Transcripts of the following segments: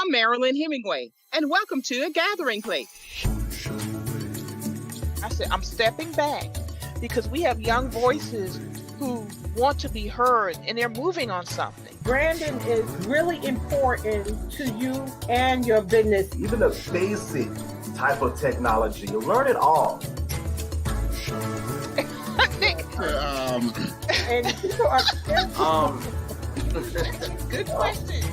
I'm Marilyn Hemingway, and welcome to A Gathering Place. I said, I'm stepping back because we have young voices who want to be heard and they're moving on something. Branding is really important to you and your business. Even a basic type of technology, you'll learn it all. And people are Good question.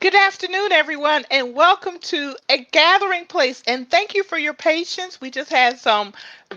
Good afternoon, everyone, and welcome to A Gathering Place. And thank you for your patience. We just had some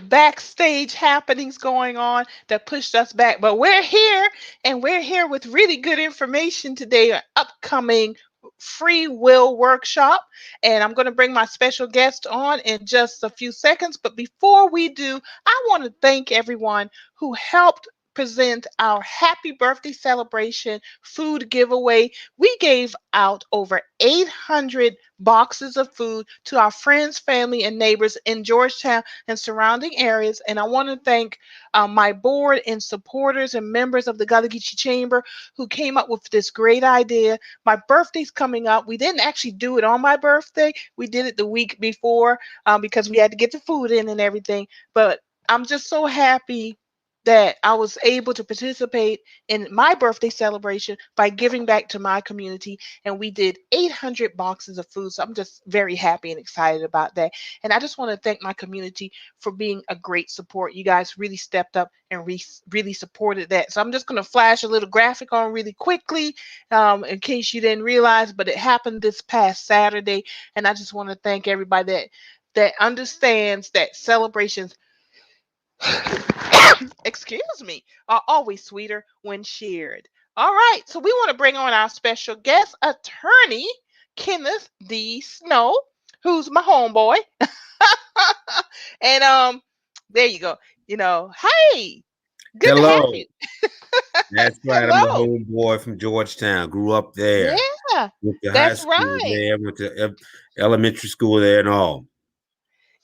backstage happenings going on that pushed us back, but we're here, and we're here with really good information today, an upcoming free will workshop. And I'm going to bring my special guest on in just a few seconds. But before we do, I want to thank everyone who helped present our happy birthday celebration food giveaway. We gave out over 800 boxes of food to our friends, family, and neighbors in Georgetown and surrounding areas. And I want to thank my board and supporters and members of the Gullah Geechee Chamber who came up with this great idea. My birthday's coming up. We didn't actually do it on my birthday. We did it the week before because we had to get the food in and everything. But I'm just so happy that I was able to participate in my birthday celebration by giving back to my community. And we did 800 boxes of food. So I'm just very happy and excited about that. And I just want to thank my community for being a great support. You guys really stepped up and really supported that. So I'm just going to flash a little graphic on really quickly in case you didn't realize, but it happened this past Saturday. And I just want to thank everybody that understands that celebrations excuse me, are always sweeter when shared. All right, so we want to bring on our special guest, attorney Kenneth D. Snow, who's my homeboy. And there you go. Hey, good to have you. That's right. I'm a homeboy from Georgetown. Grew up there. Yeah, went to that's high school right. there. Went to elementary school there and all.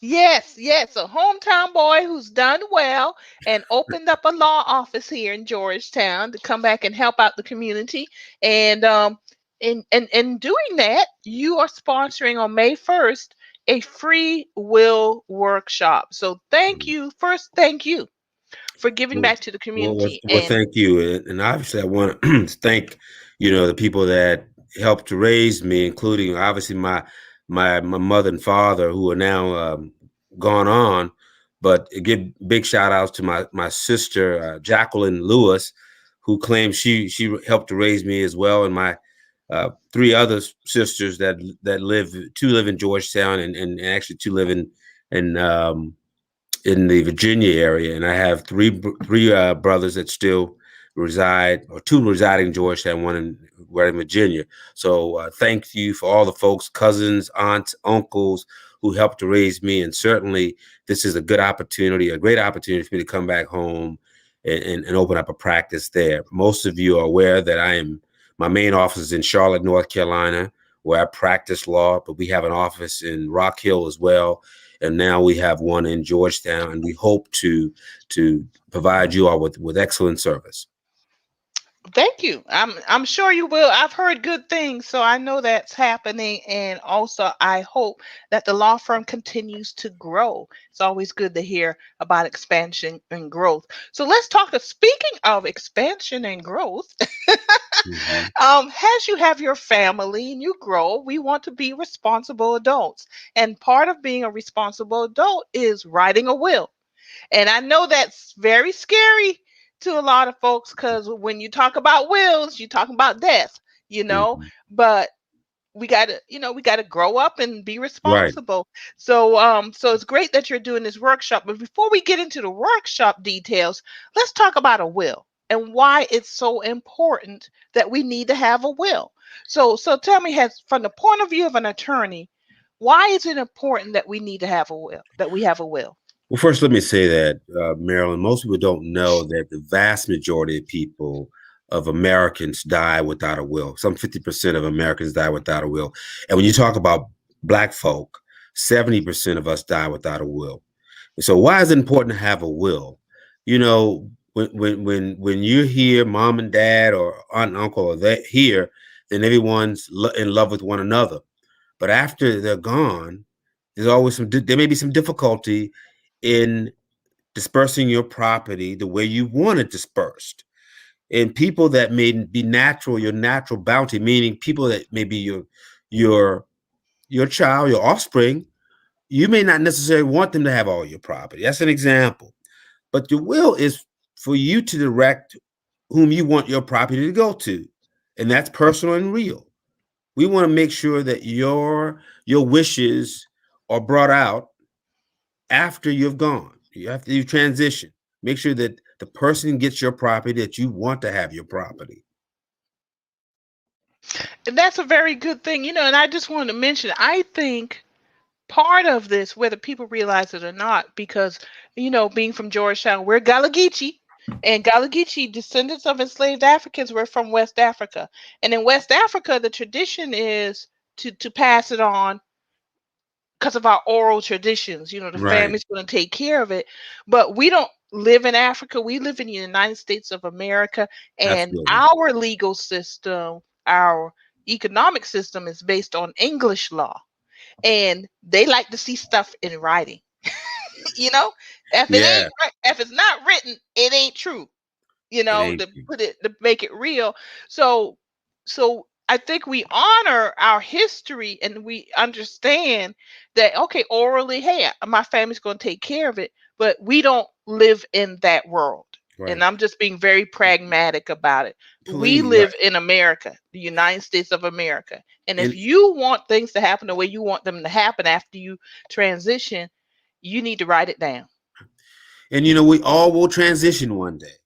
Yes, a hometown boy who's done well and opened up a law office here in Georgetown to come back and help out the community. And in doing that, you are sponsoring on May 1st a free will workshop. So thank you for giving back to the community. Well, thank you. And obviously I want to thank, the people that helped to raise me, including obviously my mother and father, who are now gone on, but give big shout outs to my sister Jacqueline Lewis, who claims she helped to raise me as well, and my three other sisters that live in Georgetown, and actually two live in the Virginia area, and I have three brothers that still reside, or two residing in Georgetown, one in Virginia. So thank you for all the folks, cousins, aunts, uncles who helped to raise me. And certainly this is a great opportunity for me to come back home and open up a practice there. Most of you are aware that my main office is in Charlotte, North Carolina, where I practice law, but we have an office in Rock Hill as well. And now we have one in Georgetown, and we hope to provide you all with excellent service. Thank you. I'm sure you will. I've heard good things, so I know that's happening. And also, I hope that the law firm continues to grow. It's always good to hear about expansion and growth. So let's talk. Speaking of expansion and growth, as you have your family and you grow, we want to be responsible adults. And part of being a responsible adult is writing a will. And I know that's very scary to a lot of folks, because when you talk about wills, you talk about death, but we gotta grow up and be responsible. Right. So it's great that you're doing this workshop. But before we get into the workshop details, let's talk about a will and why it's so important that we need to have a will. So tell me, from the point of view of an attorney, why is it important that we need to have a will, that we have a will? Well, first, let me say that, Marilyn, most people don't know that the vast majority of people of Americans die without a will. Some 50% of Americans die without a will. And when you talk about Black folk, 70% of us die without a will. So why is it important to have a will? You know, when you're here, mom and dad or aunt and uncle are there, here, then everyone's in love with one another. But after they're gone, there's always there may be some difficulty in dispersing your property the way you want it dispersed. And people that may be natural, your natural bounty, meaning people that may be your your child, your offspring, you may not necessarily want them to have all your property. That's an example. But the will is for you to direct whom you want your property to go to. And that's personal and real. We want to make sure that your wishes are brought out after you've gone, after you transition. Make sure that the person gets your property, that you want to have your property. And that's a very good thing, and I just wanted to mention, I think part of this, whether people realize it or not, because, being from Georgetown, we're Gullah Geechee, and Gullah Geechee, descendants of enslaved Africans, were from West Africa. And in West Africa, the tradition is to pass it on because of our oral traditions. The Right. family's going to take care of it. But we don't live in Africa. We live in the United States of America, and Absolutely. our legal system, our economic system is based on English law. And they like to see stuff in writing. you know, Yeah. if it's not written, it ain't true. It ain't. To make it real. So I think we honor our history and we understand that, okay, orally, hey, my family's going to take care of it, but we don't live in that world. And Right. I'm just being very pragmatic about it. We Please. Right. live in America, the United States of America. And if And you want things to happen the way you want them to happen after you transition, you need to write it down. we all will transition one day.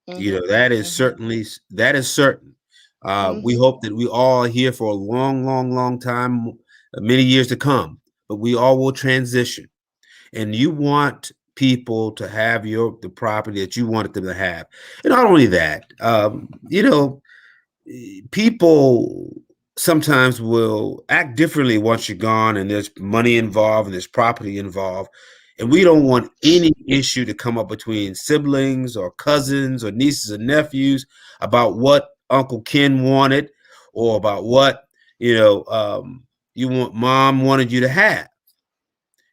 Mhm. That is Mhm. certainly that is certain. We Mhm. hope that we all are here for a long, long, long time, many years to come. But we all will transition, and you want people to have the property that you wanted them to have. And not only that, people sometimes will act differently once you're gone and there's money involved and there's property involved. And we don't want any issue to come up between siblings or cousins or nieces and nephews about what Uncle Ken wanted or about what, you want mom wanted you to have.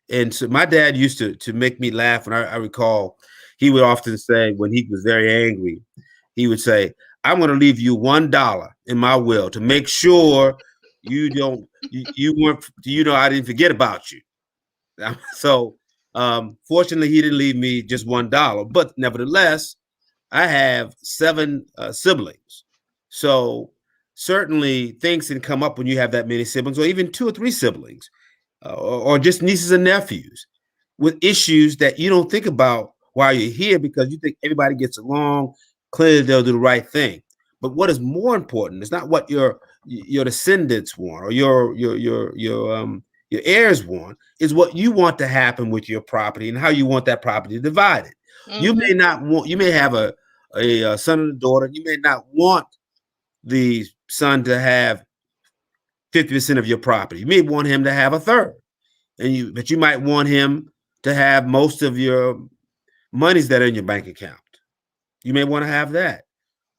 And so my dad used to make me laugh. And I recall he would often say when he was very angry, he would say, I'm going to leave you $1 in my will to make sure you don't, you weren't, I didn't forget about you. So, fortunately, he didn't leave me just $1, but nevertheless, I have seven siblings. So, certainly things can come up when you have that many siblings, or even two or three siblings, or just nieces and nephews with issues that you don't think about while you're here because you think everybody gets along. Clearly, they'll do the right thing. But what is more important is not what your descendants want or your heirs want. Is what you want to happen with your property and how you want that property divided. You may Mhm. not want. You may have a son and a daughter. You may not want the son to have 50% of your property. You may want him to have a third but you might want him to have most of your monies that are in your bank account. You may want to have that.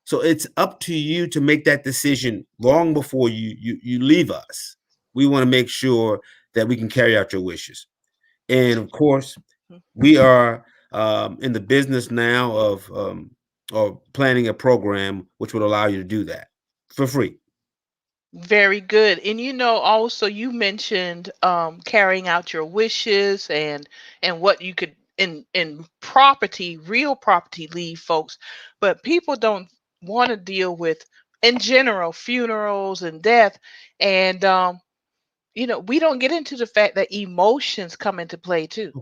So it's up to you to make that decision long before you leave us. We want to make sure that we can carry out your wishes. And of course, we are in the business now of planning a program which would allow you to do that for free. Very good. And also you mentioned carrying out your wishes and what you could in property, real property leave folks. But people don't want to deal with, in general, funerals and death. And we don't get into the fact that emotions come into play too,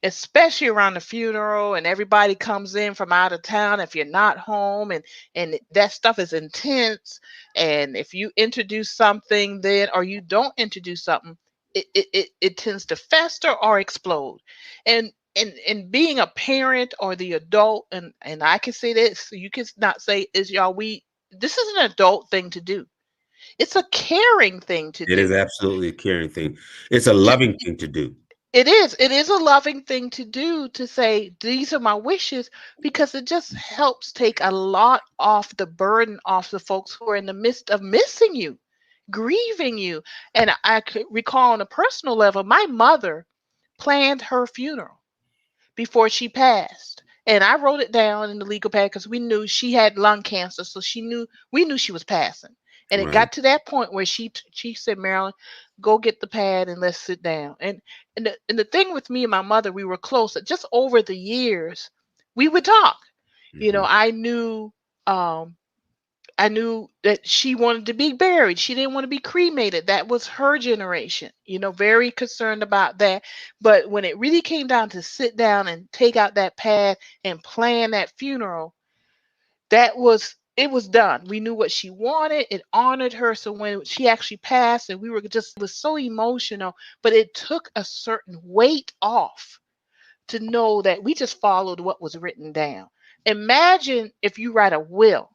especially around the funeral and everybody comes in from out of town if you're not home, and that stuff is intense. And if you introduce something then, or you don't introduce something, it tends to fester or explode. And and being a parent or the adult, and I can say this, so you can not say is y'all we this is an adult thing to do. It's a caring thing to It is do. absolutely a caring thing. It's a J- loving thing to do. it is a loving thing to do, to say these are my wishes, because it just helps take a lot off the burden off the folks who are in the midst of missing you, grieving you. And I could recall on a personal level, my mother planned her funeral before she passed. And I wrote it down in the legal pad because we knew she had lung cancer, so we knew she was passing. And it Right. got to that point where she said, Marilyn, go get the pad and let's sit down. And the thing with me and my mother, we were close. Just over the years, we would talk. You know, Hmm. um, I knew that she wanted to be buried. She didn't want to be cremated. That was her generation, very concerned about that. But when it really came down to sit down and take out that pad and plan that funeral, it was done. We knew what she wanted. It honored her. So when she actually passed, and we were just, it was so emotional, but it took a certain weight off to know that we just followed what was written down. Imagine if you write a will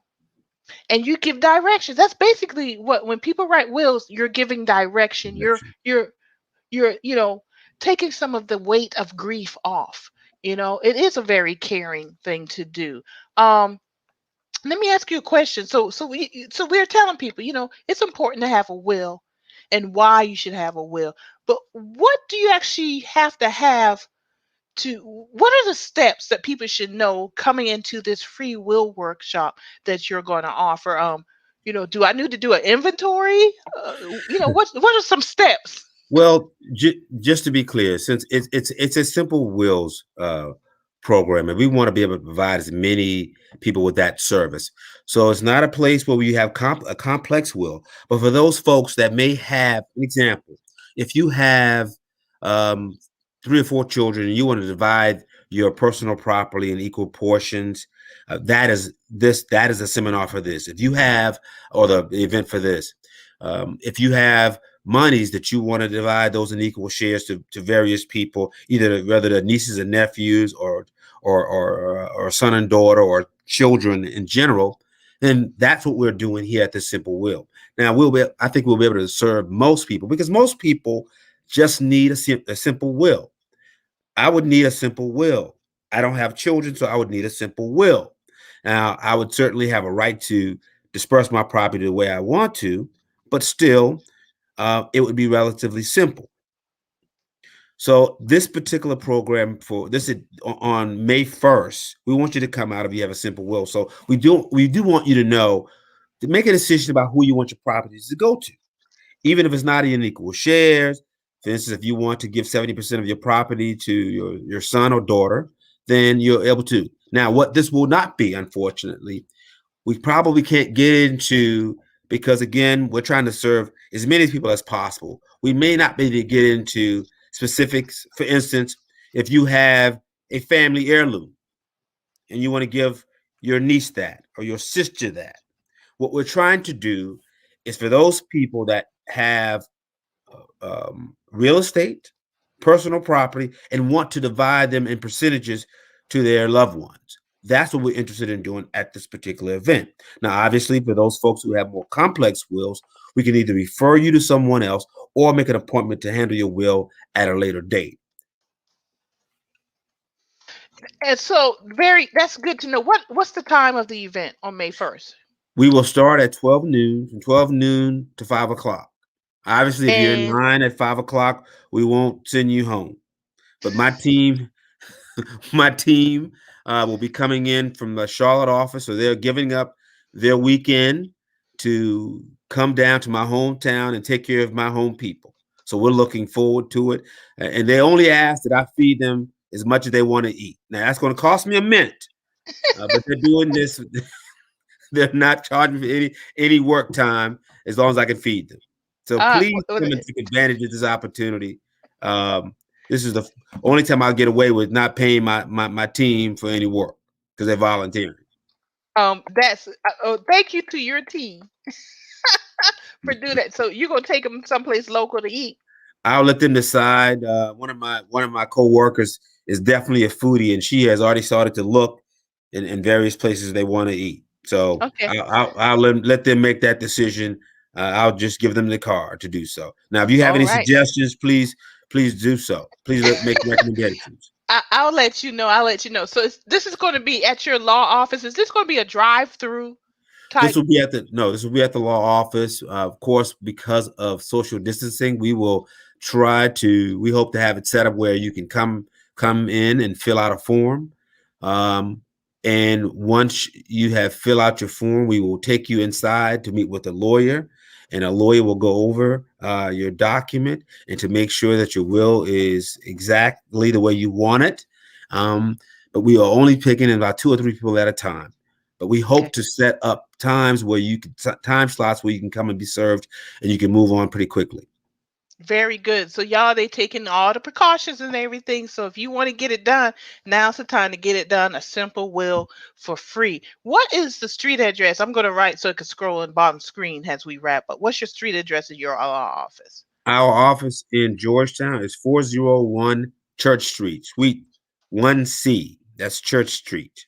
and you give directions. That's basically what, when people write wills, you're giving direction. You're taking some of the weight of grief off. It is a very caring thing to do. Um, Let me ask you a question. So we're telling people, it's important to have a will and why you should have a will. But what do you actually have to have to what are the steps that people should know coming into this free will workshop that you're going to offer? Do I need to do an inventory? What are some steps? Well, just to be clear, since it's a simple wills program, and we want to be able to provide as many people with that service. So it's not a place where we have a complex will, but for those folks that may have, an example, if you have um, 3 or 4 children and you want to divide your personal property in equal portions, that is a seminar for this. If you have, or the event for this, if you have monies that you want to divide those in equal shares to various people, either whether the nieces and nephews or son and daughter or children in general, then that's what we're doing here at the Simple Will. Now I think we'll be able to serve most people because most people just need a simple will. I would need a simple will. I don't have children, so I would need a simple will. Now, I would certainly have a right to disperse my property the way I want to, but still, it would be relatively simple. So this particular program for this is on May 1st. We want you to come out if you have a simple will. So we do want you to know to make a decision about who you want your properties to go to, even if it's not in equal shares. For instance, if you want to give 70% of your property to your son or daughter, then you're able to. Now, what this will not be, unfortunately, we probably can't get into, because again, we're trying to serve as many people as possible. We may not be able to get into specifics. For instance, if you have a family heirloom and you want to give your niece that or your sister that, what we're trying to do is for those people that have real estate, personal property, and want to divide them in percentages to their loved ones. That's what we're interested in doing at this particular event. Now, obviously, for those folks who have more complex wills, we can either refer you to someone else or make an appointment to handle your will at a later date. And so, that's good to know. What's the time of the event on May 1st? We will start at 12 noon, from 12 noon to 5 o'clock. Obviously, if you're in And line at 5 o'clock, we won't send you home. But my team will be coming in from the Charlotte office, so they're giving up their weekend to come down to my hometown and take care of my home people. So we're looking forward to it. And they only ask that I feed them as much as they want to eat. Now that's going to cost me a minute, but they're doing this. They're not charging for any work time as long as I can feed them. So please come and take advantage of this opportunity. Um, this is the only time I'll get away with not paying my team for any work because they're volunteering. that's thank you to your team for doing that. So you're gonna take them someplace local to eat. I'll let them decide. One of my coworkers is definitely a foodie, and she has already started to look in various places they want to eat. So Okay. I'll let them make that decision. I'll just give them the card to do so. Now, if you have All any right. suggestions, please do so. Please make recommendations. I'll let you know. I'll let you know. So this is going to be at your law office. Is this going to be a drive-through This type? will be at the no. This will be at the law office. Of course, because of social distancing, we will try to. We hope to have it set up where you can come in and fill out a form. Um, and once you have fill out your form, we will take you inside to meet with a lawyer, and a lawyer will go over your document and to make sure that your will is exactly the way you want it. But we are only picking about 2 or 3 people at a time. But we hope Okay. to set up times where you can time slots where you can come and be served, and you can move on pretty quickly. Very good. So y'all, they taking all the precautions and everything. So if you want to get it done, now's the time to get it done. A simple will for free. What is the street address? I'm going to write so it can scroll on the bottom screen as we wrap up. What's your street address in your office? Our office in Georgetown is 401 Church Street, Suite 1C. That's Church Street.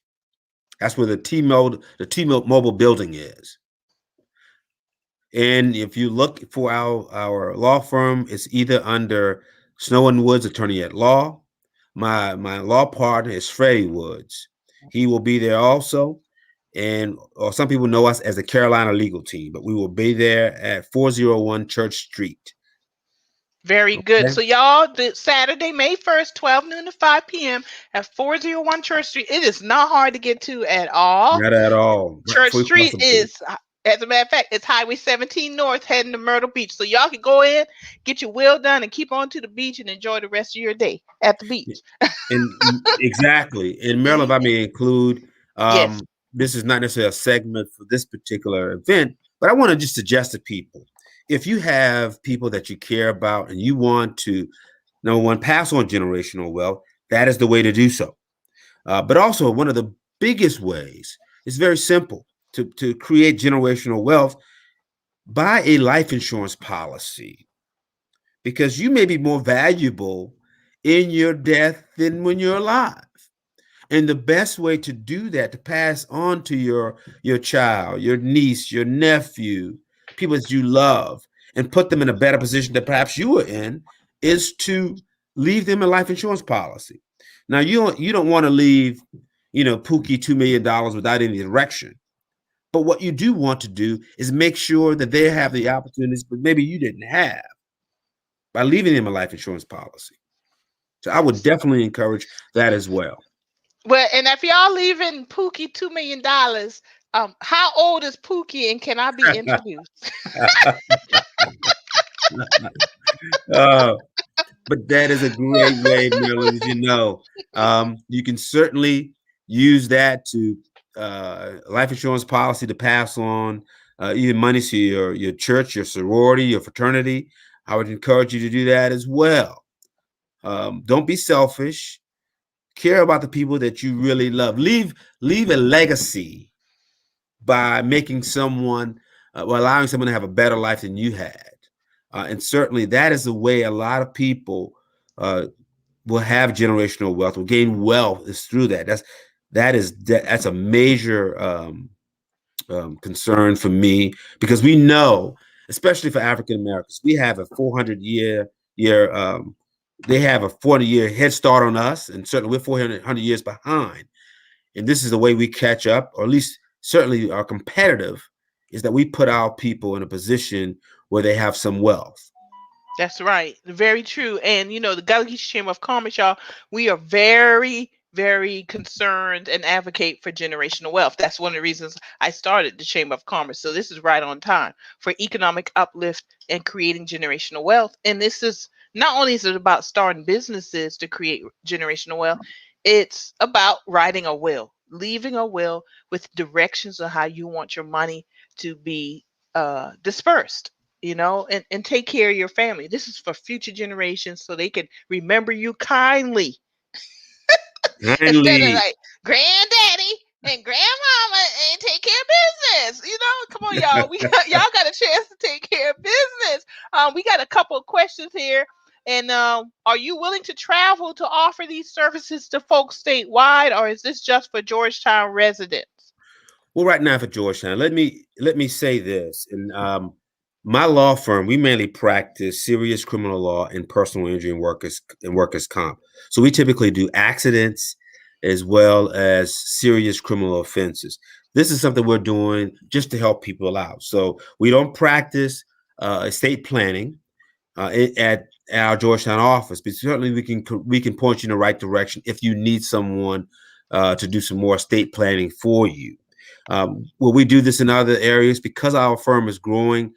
That's where the T-Mobile building is. And if you look for our law firm, it's either under Snow and Woods, attorney at law. My law partner is Freddie Woods. He will be there also. And or some people know us as the Carolina legal team, but we will be there at 401 Church Street. Very good. Okay? So y'all, the Saturday, May 1st, 12 noon to 5 p.m. at 401 Church Street. It is not hard to get to at all. Not at all. Right Church before you cross Street the bridge. is, as a matter of fact, it's Highway 17 North heading to Myrtle Beach. So y'all can go in, get your will done, and keep on to the beach and enjoy the rest of your day at the beach. And exactly. And Maryland, Mhm. if I may include, Yes. this is not necessarily a segment for this particular event, but I want to just suggest to people, if you have people that you care about and you want to, number one, pass on generational wealth, that is the way to do so. But also, one of the biggest ways is very simple to create generational wealth. Buy a life insurance policy because you may be more valuable in your death than when you're alive. And the best way to do that, to pass on to your child, your niece, your nephew, people that you love, and put them in a better position that perhaps you were in, is to leave them a life insurance policy. Now you don't want to leave, Pookie $2 million without any direction. But what you do want to do is make sure that they have the opportunities, but maybe you didn't have by leaving them a life insurance policy. So I would definitely encourage that as well. Well, and if y'all leaving Pookie $2 million, how old is Pookie, and can I be introduced? uh, but that is a great way, Marilyn, as you know. You can certainly use that to life insurance policy to pass on either money to your church, your sorority, your fraternity. I would encourage you to do that as well. Don't be selfish. Care about the people that you really love. Leave a legacy by making someone, well, allowing someone to have a better life than you had. And certainly that is the way a lot of people uh, will have generational wealth, will gain wealth is through that. That's a major concern for me because we know, especially for African Americans, we have a 400 year they have a 40-year head start on us, and certainly we're 400 years behind. And this is the way we catch up, or at least certainly are competitive, is that we put our people in a position where they have some wealth. That's right. Very true. And the Gullah Chamber of Commerce, y'all, we are very, very concerned and advocate for generational wealth. That's one of the reasons I started the Chamber of Commerce. So this is right on time for economic uplift and creating generational wealth. And this is not only is it about starting businesses to create generational wealth, it's about writing a will, leaving a will with directions on how you want your money to be dispersed, and take care of your family. This is for future generations so they can remember you kindly instead of Kindly. like granddaddy and grandmama and take care of business. Come on, y'all. Y'all got a chance to take care of business. We got a couple of questions here. And are you willing to travel to offer these services to folks statewide, or is this just for Georgetown residents? Well, right now for Georgetown, let me say this. And my law firm, we mainly practice serious criminal law and personal injury and workers comp. So we typically do accidents as well as serious criminal offenses. This is something we're doing just to help people out. So we don't practice estate planning at our Georgetown office, but certainly we can point you in the right direction if you need someone to do some more estate planning for you. Will we do this in other areas? Because our firm is growing,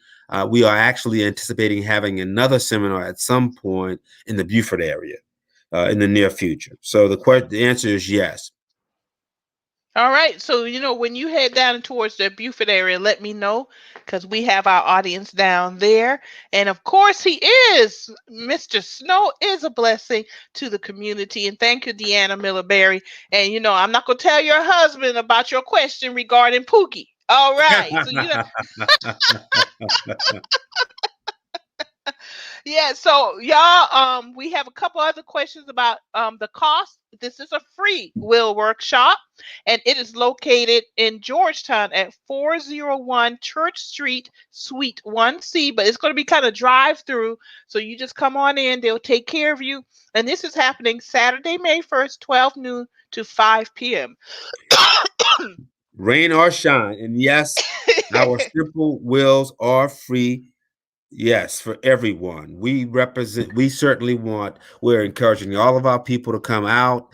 we are actually anticipating having another seminar at some point in the Beaufort area in the near future. So the answer is yes. All right. So, when you head down towards the Beaufort area, let me know because we have our audience down there. And of course, Mr. Snow is a blessing to the community. And thank you, Deanna Miller Berry. And, I'm not going to tell your husband about your question regarding Pookie. All right. So, yeah, so y'all, we have a couple other questions about the cost. This is a free will workshop, and it is located in Georgetown at 401 Church Street, Suite 1C. But it's going to be kind of drive through, so you just come on in. They'll take care of you. And this is happening Saturday, May 1st, 12 noon to 5 p.m. Rain or shine, and yes, our simple wills are free. Yes, for everyone. We certainly we're encouraging all of our people to come out,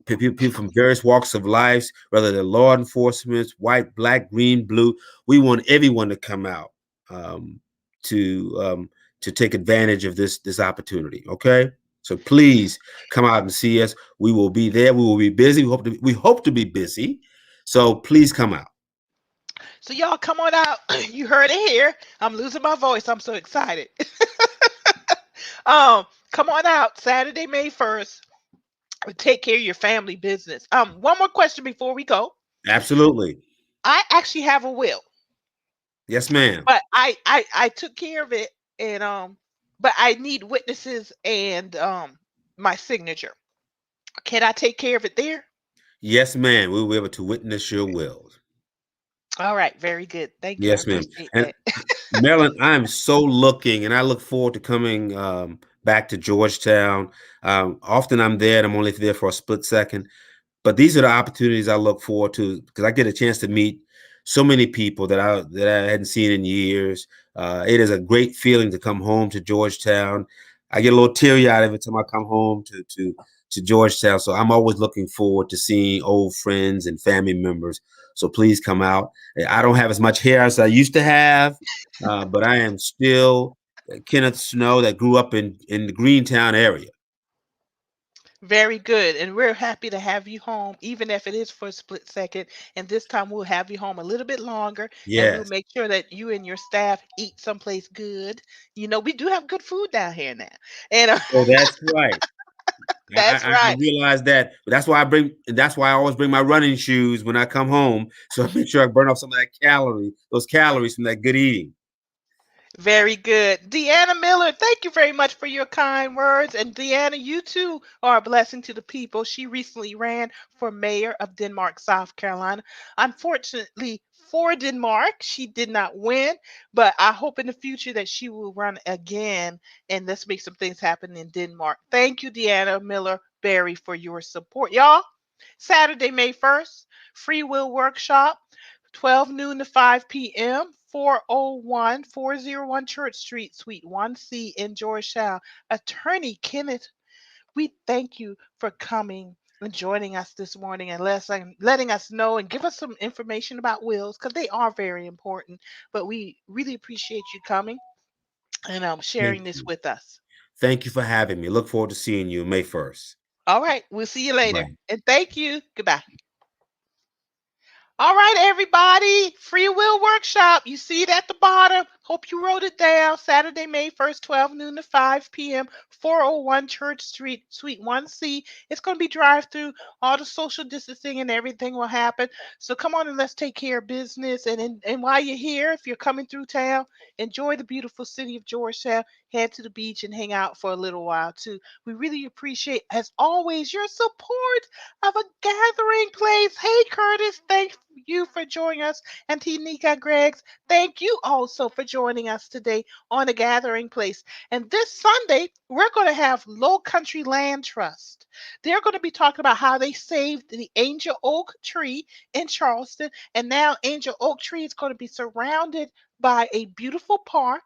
people from various walks of life, whether they're law enforcement, white, black, green, blue. We want everyone to come out um, to take advantage of this opportunity. Okay, so please come out and see us. We will be there. We will be busy. We hope to be busy. So please come out. So y'all come on out. You heard it here. I'm losing my voice. I'm so excited. Come on out Saturday, May 1st. Take care of your family business. One more question before we go. Absolutely. I actually have a will, Yes, ma'am. but I took care of it, and but I need witnesses and my signature. Can I take care of it there? Yes, ma'am. We will be able to witness your wills. All right, very good. Thank you. I Yes, ma'am. appreciate And that. Marilyn, I'm so looking, and I look forward to coming back to Georgetown. Often I'm there, and I'm only there for a split second. But these are the opportunities I look forward to because I get a chance to meet so many people that I hadn't seen in years. It is a great feeling to come home to Georgetown. I get a little teary eyed every time I come home to Georgetown. So I'm always looking forward to seeing old friends and family members. So please come out. I don't have as much hair as I used to have, but I am still Kenneth Snow that grew up in the Greentown area. Very good. And we're happy to have you home, even if it is for a split second. And this time we'll have you home a little bit longer, and we'll Yes. make sure that you and your staff eat someplace good. We do have good food down here now. And Oh, that's right. I, that's I, I right. realize that. But that's why I always bring my running shoes when I come home. So I make sure I burn off some of those calories from that good eating. Very good. Deanna Miller, thank you very much for your kind words. And Deanna, you too are a blessing to the people. She recently ran for mayor of Denmark, South Carolina. Unfortunately, for Denmark, she did not win, but I hope in the future that she will run again and let's make some things happen in Denmark. Thank you, Deanna Miller Berry, for your support. Y'all, Saturday, May 1st, Free Will Workshop. 12 noon to 5 p.m., 401 Church Street, Suite 1C in Georgetown. Attorney Kenneth, we thank you for coming and joining us this morning and letting us know and give us some information about wills because they are very important. But we really appreciate you coming and Thank sharing this you. with us. Thank you for having me. Look forward to seeing you May 1st. All right, we'll see you later. Bye. And thank you. Goodbye. All right, everybody. Free will workshop. You see it at the bottom. Hope you wrote it down. Saturday, May 1st, 12 noon to 5 p.m., 401 Church Street, Suite 1C. It's going to be drive through. All the social distancing and everything will happen. So come on and let's take care of business. And while you're here, if you're coming through town, enjoy the beautiful city of Georgetown. Head to the beach and hang out for a little while too. We really appreciate, as always, your support of a gathering place. Hey, Curtis, thank you for joining us. And Nika Greggs, thank you also for joining us today on a gathering place. And this Sunday, we're going to have Low Country Land Trust. They're going to be talking about how they saved the Angel Oak tree in Charleston. And now Angel Oak tree is going to be surrounded by a beautiful park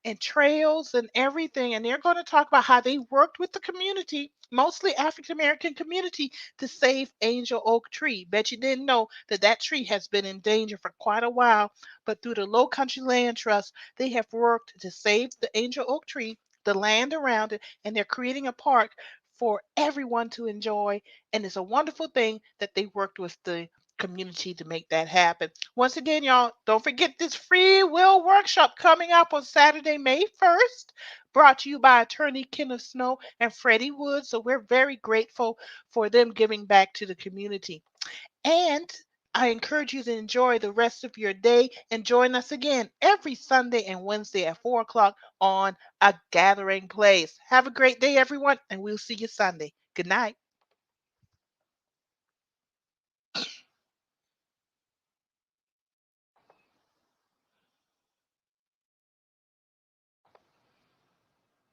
and trails and everything. And they're going to talk about how they worked with the community, mostly African American community, to save Angel Oak tree. Bet you didn't know that that tree has been in danger for quite a while. But through the Low Country Land Trust, they have worked to save the Angel Oak tree, the land around it, and they're creating a park for everyone to enjoy. And it's a wonderful thing that they worked with the community to make that happen. Once again, y'all, don't forget this free will workshop coming up on Saturday, May 1st, brought to you by attorney Kenneth Snow and Freddie Wood. So we're very grateful for them giving back to the community. And I encourage you to enjoy the rest of your day and join us again every Sunday and Wednesday at 4 o'clock on A Gathering Place. Have a great day, everyone, and we'll see you Sunday. Good night.